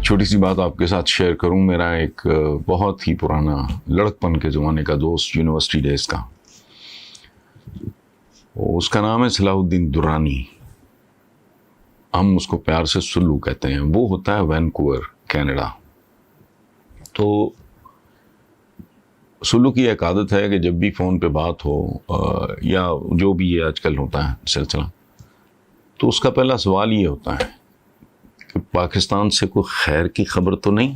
چھوٹی سی بات آپ کے ساتھ شیئر کروں. میرا ایک بہت ہی پرانا لڑکپن کے زمانے کا دوست یونیورسٹی ڈیز کا, اس کا نام ہے صلاح الدین درانی. ہم اس کو پیار سے سلو کہتے ہیں. وہ ہوتا ہے وینکوور, کینیڈا. تو سلو کی ایک عادت ہے کہ جب بھی فون پہ بات ہو یا جو بھی یہ آج کل ہوتا ہے سلسلہ, تو اس کا پہلا سوال یہ ہوتا ہے کہ پاکستان سے کوئی خیر کی خبر تو نہیں.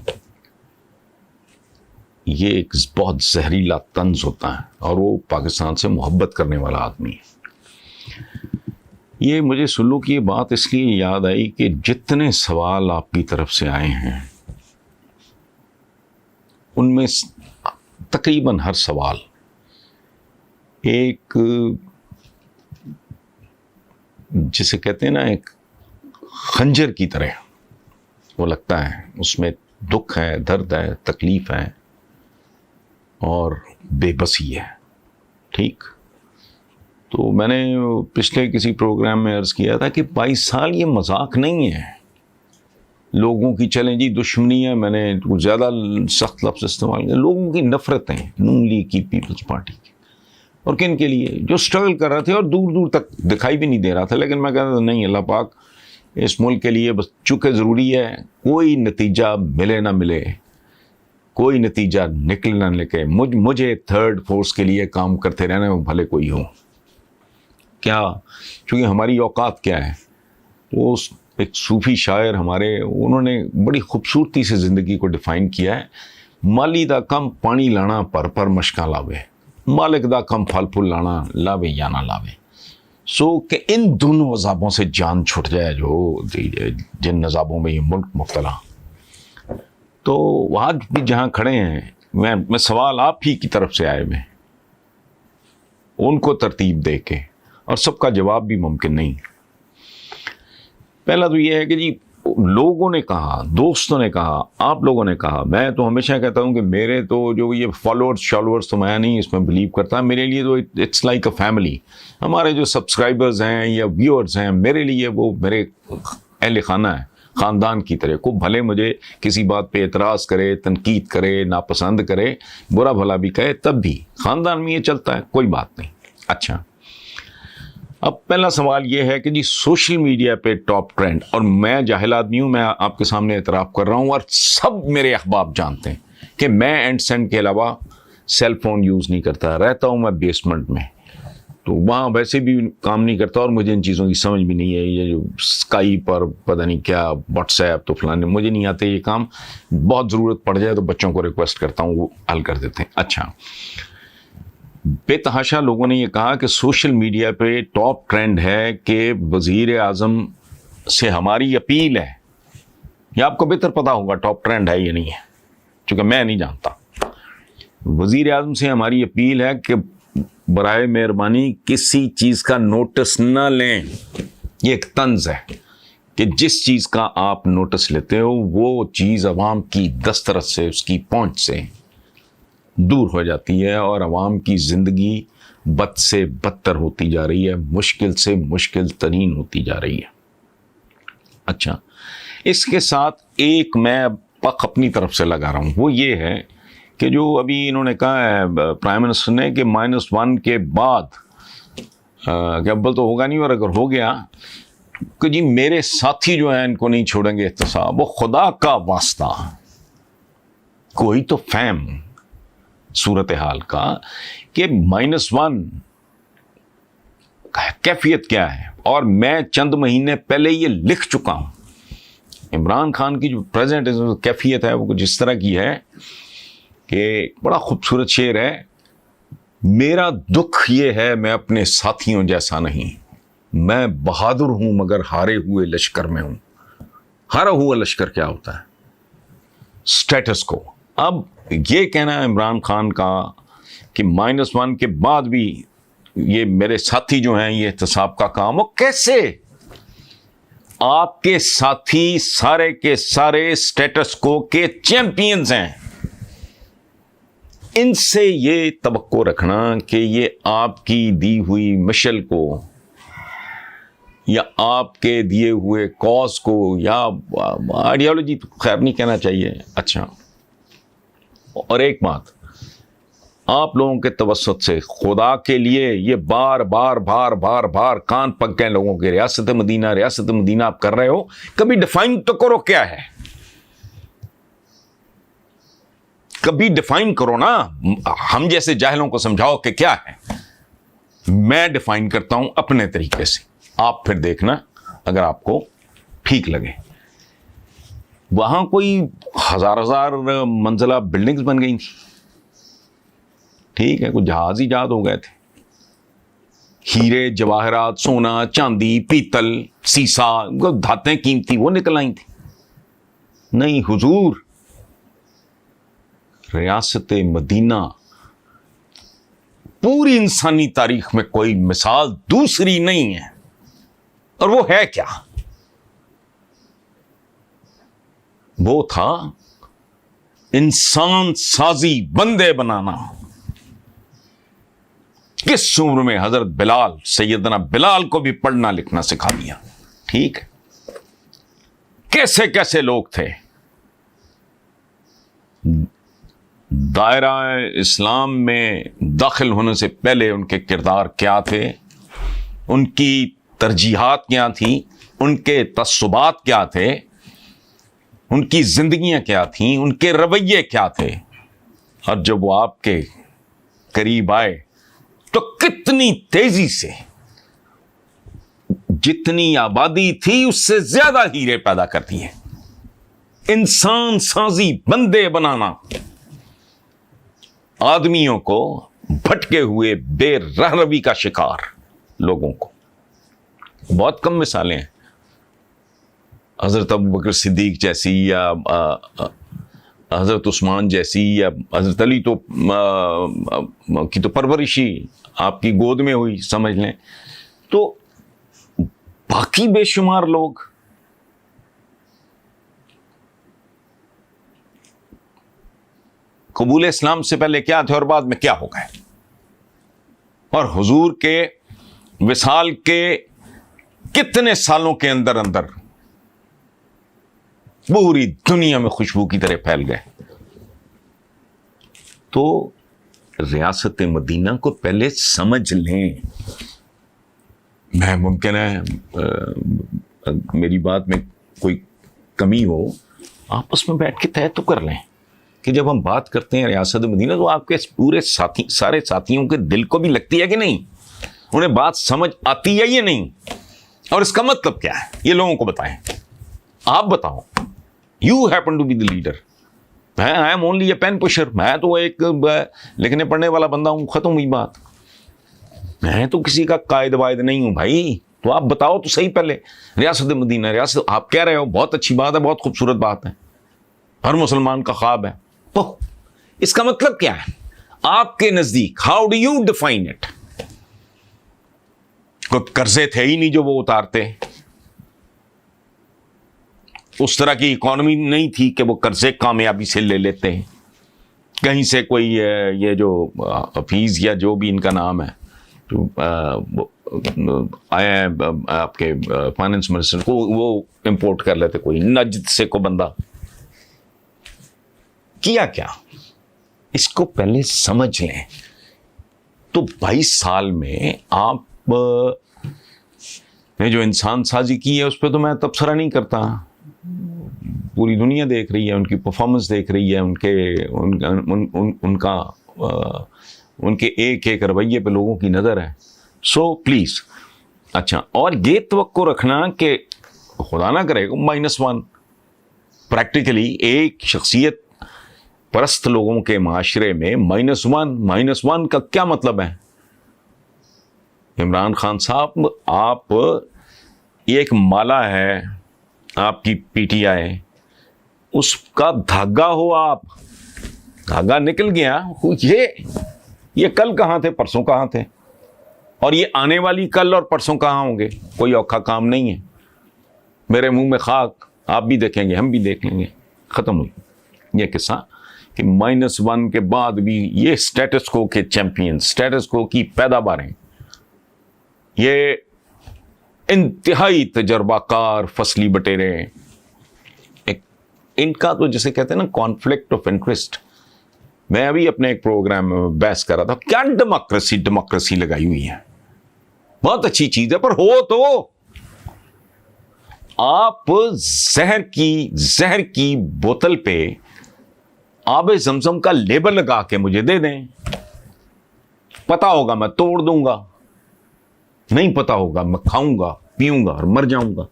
یہ ایک بہت زہریلا طنز ہوتا ہے اور وہ پاکستان سے محبت کرنے والا آدمی ہے. یہ مجھے سلو کی یہ بات اس لیے یاد آئی کہ جتنے سوال آپ کی طرف سے آئے ہیں ان میں تقریباً ہر سوال ایک, جسے کہتے ہیں نا, ایک خنجر کی طرح وہ لگتا ہے. اس میں دکھ ہے, درد ہے, تکلیف ہے اور بے بسی ہے. ٹھیک. تو میں نے پچھلے کسی پروگرام میں عرض کیا تھا کہ 22 سال یہ مذاق نہیں ہے. لوگوں کی چلیں جی دشمنی ہے, میں نے کچھ زیادہ سخت لفظ استعمال کیا, لوگوں کی نفرتیں نون لیگ کی, پیپلز پارٹی کی, اور کن کے لیے جو سٹرگل کر رہے تھے اور دور دور تک دکھائی بھی نہیں دے رہا تھا. لیکن میں کہتا تھا نہیں, اللہ پاک اس ملک کے لیے بس چونکہ ضروری ہے, کوئی نتیجہ ملے نہ ملے, کوئی نتیجہ نکل نہ نکلے, مجھے تھرڈ فورس کے لیے کام کرتے رہنا, وہ بھلے کوئی ہو. کیا چونکہ ہماری اوقات کیا ہے, وہ ایک صوفی شاعر ہمارے, انہوں نے بڑی خوبصورتی سے زندگی کو ڈیفائن کیا ہے. مالی دا کم پانی لانا پر مشکاں لاوے, مالک دا کم پھل پھول لانا لاوے یا نہ لاوے. سو کہ ان دونوں عذابوں سے جان چھٹ جائے جو جن عذابوں میں یہ ملک مبتلا. تو آج بھی جہاں کھڑے ہیں, میں سوال آپ ہی کی طرف سے آئے ہوئے, ان کو ترتیب دے کے, اور سب کا جواب بھی ممکن نہیں. پہلا تو یہ ہے کہ جی لوگوں نے کہا, دوستوں نے کہا, آپ لوگوں نے کہا. میں تو ہمیشہ کہتا ہوں کہ میرے تو جو یہ فالوورز تو میں نہیں اس میں بلیو کرتا. میرے لیے تو اٹس لائک اے فیملی. ہمارے جو سبسکرائبرز ہیں یا ویورز ہیں, میرے لیے وہ میرے اہل خانہ ہے, خاندان کی طرح. کو بھلے مجھے کسی بات پہ اعتراض کرے, تنقید کرے, ناپسند کرے, برا بھلا بھی کہے, تب بھی خاندان میں یہ چلتا ہے, کوئی بات نہیں. اچھا, اب پہلا سوال یہ ہے کہ جی سوشل میڈیا پہ ٹاپ ٹرینڈ, اور میں جاہل آدمی ہوں, میں آپ کے سامنے اعتراف کر رہا ہوں, اور سب میرے احباب جانتے ہیں کہ میں اینڈ سینڈ کے علاوہ سیل فون یوز نہیں کرتا. رہتا ہوں میں بیسمنٹ میں, تو وہاں ویسے بھی کام نہیں کرتا, اور مجھے ان چیزوں کی سمجھ بھی نہیں ہے. یہ جو اسکائپ پر پتہ نہیں کیا, واٹس ایپ, تو فلانے, مجھے نہیں آتے یہ کام. بہت ضرورت پڑ جائے تو بچوں کو ریکویسٹ کرتا ہوں, وہ حل کر دیتے ہیں. اچھا, بے تحاشا لوگوں نے یہ کہا کہ سوشل میڈیا پہ ٹاپ ٹرینڈ ہے کہ وزیر اعظم سے ہماری اپیل ہے. یہ آپ کو بہتر پتا ہوگا ٹاپ ٹرینڈ ہے یہ نہیں ہے, چونکہ میں نہیں جانتا. وزیر اعظم سے ہماری اپیل ہے کہ برائے مہربانی کسی چیز کا نوٹس نہ لیں. یہ ایک طنز ہے کہ جس چیز کا آپ نوٹس لیتے ہو وہ چیز عوام کی دسترس سے, اس کی پہنچ سے دور ہو جاتی ہے, اور عوام کی زندگی بد سے بدتر ہوتی جا رہی ہے, مشکل سے مشکل ترین ہوتی جا رہی ہے. اچھا, اس کے ساتھ ایک میں پک اپنی طرف سے لگا رہا ہوں, وہ یہ ہے کہ جو ابھی انہوں نے کہا ہے پرائم منسٹر نے کہ -1 کے بعد کہ ابل تو ہوگا نہیں, اور اگر ہو گیا کہ جی میرے ساتھی جو ہیں ان کو نہیں چھوڑیں گے احتساب. وہ خدا کا واسطہ کوئی تو فہم صورتحال کا کہ -1 کیفیت کیا ہے. اور میں چند مہینے پہلے یہ لکھ چکا ہوں. عمران خان کی جو پریزنٹ کیفیت ہے وہ کچھ اس طرح کی ہے کہ بڑا خوبصورت شعر ہے, میرا دکھ یہ ہے میں اپنے ساتھیوں جیسا نہیں, میں بہادر ہوں مگر ہارے ہوئے لشکر میں ہوں. ہارا ہوا لشکر کیا ہوتا ہے؟ سٹیٹس کو. اب یہ کہنا ہے عمران خان کا کہ -1 کے بعد بھی یہ میرے ساتھی جو ہیں یہ احتساب کا کام, وہ کیسے؟ آپ کے ساتھی سارے کے سارے سٹیٹس کو کے چیمپئنز ہیں. ان سے یہ توقع رکھنا کہ یہ آپ کی دی ہوئی مشل کو یا آپ کے دیے ہوئے کاز کو یا آئیڈیالوجی تو خیر نہیں کہنا چاہیے. اچھا، اور ایک بات آپ لوگوں کے توسط سے خدا کے لیے یہ بار بار بار بار بار کان پک گئے لوگوں کے، ریاست مدینہ آپ کر رہے ہو، کبھی ڈیفائن تو کرو کیا ہے، کبھی ڈیفائن کرو نا. ہم جیسے جاہلوں کو سمجھاؤ کہ کیا ہے. میں ڈیفائن کرتا ہوں اپنے طریقے سے، آپ پھر دیکھنا اگر آپ کو ٹھیک لگے. وہاں کوئی ہزار منزلہ بلڈنگز بن گئی تھی، ٹھیک ہے، کوئی جہاز ایجاد ہو گئے تھے، ہیرے جواہرات، سونا چاندی پیتل سیسا دھاتیں قیمتی وہ نکل آئی تھی. نہیں حضور، ریاست مدینہ پوری انسانی تاریخ میں کوئی مثال دوسری نہیں ہے. اور وہ ہے کیا؟ وہ تھا انسان سازی، بندے بنانا. کس عمر میں حضرت بلال، سیدنا بلال کو بھی پڑھنا لکھنا سکھا دیا. ٹھیک ہے، کیسے کیسے لوگ تھے. دائرہ اسلام میں داخل ہونے سے پہلے ان کے کردار کیا تھے، ان کی ترجیحات کیا تھیں، ان کے تعصبات کیا تھے، ان کی زندگیاں کیا تھیں، ان کے رویے کیا تھے. اور جب وہ آپ کے قریب آئے تو کتنی تیزی سے، جتنی آبادی تھی اس سے زیادہ ہیرے پیدا کرتی ہیں. انسان سازی، بندے بنانا، آدمیوں کو بھٹکے ہوئے بے رہروی کا شکار لوگوں کو. بہت کم مثالیں ہیں. حضرت ابوبکر صدیق جیسی یا حضرت عثمان جیسی یا حضرت علی کی تو پرورشی آپ کی گود میں ہوئی سمجھ لیں. تو باقی بے شمار لوگ قبول اسلام سے پہلے کیا تھے اور بعد میں کیا ہو گئے. اور حضور کے وصال کے کتنے سالوں کے اندر پوری دنیا میں خوشبو کی طرح پھیل گئے. تو ریاست مدینہ کو پہلے سمجھ لیں. میں ممکن ہے میری بات میں کوئی کمی ہو، آپس میں بیٹھ کے طے تو کر لیں کہ جب ہم بات کرتے ہیں ریاست مدینہ تو آپ کے پورے سارے ساتھیوں کے دل کو بھی لگتی ہے کہ نہیں، انہیں بات سمجھ آتی ہے یا نہیں، اور اس کا مطلب کیا ہے یہ لوگوں کو بتائیں. آپ بتاؤ. You happen to be the leader. I am only a pen pusher. میں تو ایک لکھنے پڑھنے والا بندہ ہوں، ختم ہوئی بات. میں تو کسی کا قائد وائد نہیں ہوں بھائی. تو آپ بتاؤ تو صحیح پہلے. ریاست مدینہ، ریاست آپ کہہ رہے ہو، بہت اچھی بات ہے، بہت خوبصورت بات ہے، ہر مسلمان کا خواب ہے. تو اس کا مطلب کیا ہے آپ کے نزدیک؟ How do you define it? کوئی قرضے تھے ہی نہیں جو وہ اتارتے، اس طرح کی اکانومی نہیں تھی کہ وہ قرضے کامیابی سے لے لیتے ہیں. کہیں سے کوئی یہ جو حفیظ یا جو بھی ان کا نام ہے جو آیا ہے آپ کے فائنانس منسٹر کو، وہ امپورٹ کر لیتے، کوئی نجد سے کو بندہ. کیا اس کو پہلے سمجھ لیں. تو 22 سال میں آپ نے جو انسان سازی کی ہے اس پہ تو میں تبصرہ نہیں کرتا. پوری دنیا دیکھ رہی ہے، ان کی پرفارمنس دیکھ رہی ہے، ان کے ایک ایک رویے پہ لوگوں کی نظر ہے. So please. اچھا، اور یہ توقع رکھنا کہ خدا نہ کرے -1 پریکٹیکلی ایک شخصیت پرست لوگوں کے معاشرے میں -1 کا کیا مطلب ہے؟ عمران خان صاحب، آپ یہ ایک مالا ہے آپ کی پی ٹی آئی، اس کا دھاگا ہو، آپ دھاگا نکل گیا. یہ کل کہاں تھے، پرسوں کہاں تھے، اور یہ آنے والی کل اور پرسوں کہاں ہوں گے؟ کوئی اوکھا کام نہیں ہے. میرے منہ میں خاک، آپ بھی دیکھیں گے، ہم بھی دیکھ لیں گے. ختم ہوئی یہ قصہ کہ -1 کے بعد بھی یہ اسٹیٹس کو کے چیمپئن، اسٹیٹس کو کی پیداواریں، یہ انتہائی تجربہ کار فصلی بٹیرے. ان کا تو جسے کہتے ہیں نا کانفلکٹ آف انٹرسٹ. میں ابھی اپنے ایک پروگرام میں بحث کر رہا تھا, کیا ڈیموکریسی لگائی ہوئی ہے, بہت اچھی چیز ہے, پر ہو تو آپ زہر کی بوتل پہ آب زمزم کا لیبل لگا کے مجھے دے دیں, پتا ہوگا میں توڑ دوں گا, نہیں پتا ہوگا میں کھاؤں گا پیوں گا اور مر جاؤں گا.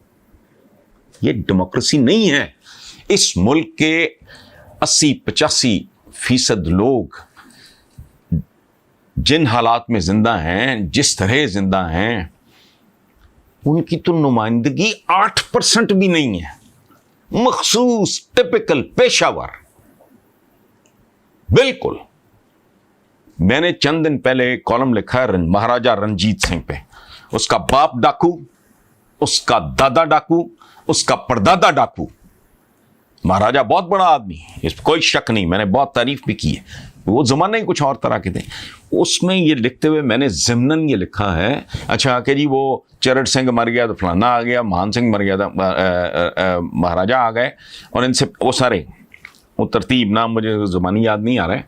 یہ ڈیموکریسی نہیں ہے. اس ملک کے 80-85% لوگ جن حالات میں زندہ ہیں, جس طرح زندہ ہیں, ان کی تو نمائندگی 8% بھی نہیں ہے. مخصوص ٹپیکل پیشہ ور. بالکل. میں نے چند دن پہلے کالم لکھا ہے مہاراجا رنجیت سنگھ پہ. اس کا باپ ڈاکو, اس کا دادا ڈاکو, اس کا پردادا ڈاکو. مہاراجا بہت بڑا آدمی, اس پہ کوئی شک نہیں, میں نے بہت تعریف بھی کی ہے. وہ زمانہ ہی کچھ اور طرح کے تھے. اس میں یہ لکھتے ہوئے میں نے ضمناً یہ لکھا ہے, اچھا کہ جی وہ چرٹ سنگھ مر گیا تو فلانا آ گیا, مان سنگھ مر گیا تھا, مہاراجا آ گئے, اور ان سے وہ سارے وہ ترتیب نام مجھے زبانی یاد نہیں آ رہا ہے.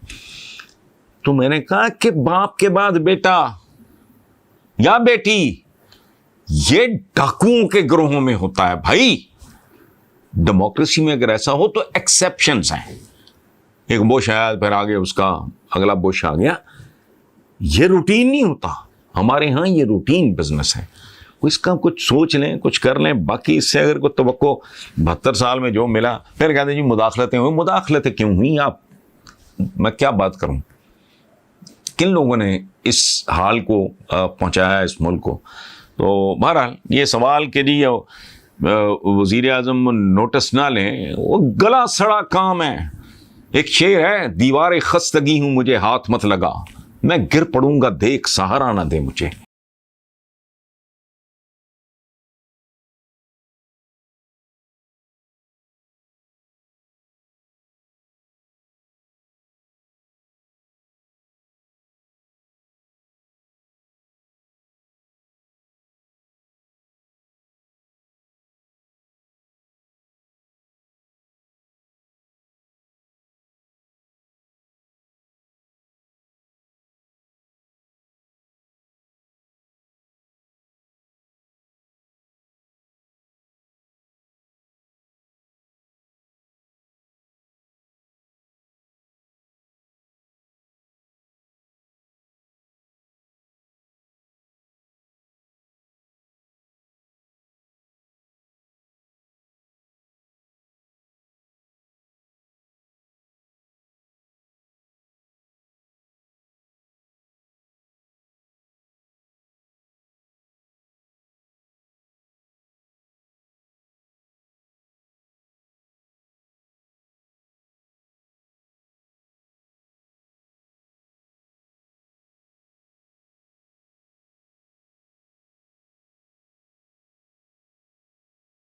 تو میں نے کہا کہ باپ کے بعد بیٹا یا بیٹی, یہ ڈاکوؤں کے گروہوں میں ہوتا ہے بھائی. ڈیموکریسی میں اگر ایسا ہو تو ایکسیپشنز ہیں. ایک بش آیا پھر آگے اس کا اگلا بش آ گیا. یہ روٹین نہیں ہوتا ہمارے ہاں, یہ روٹین بزنس ہے. اس کا کچھ سوچ لیں, کچھ کر لیں. باقی اس سے اگر کوئی توقع 72 سال میں جو ملا, پھر کہتے ہیں جی مداخلتیں ہوئی. مداخلتیں کیوں ہوئی؟ آپ, میں کیا بات کروں, کن لوگوں نے اس حال کو پہنچایا اس ملک کو. تو بہرحال یہ سوال کہ جی وزیر اعظم نوٹس نہ لیں, وہ گلا سڑا کام ہے. ایک شعر ہے, دیوار خستگی ہوں مجھے ہاتھ مت لگا, میں گر پڑوں گا دیکھ سہارا نہ دے مجھے.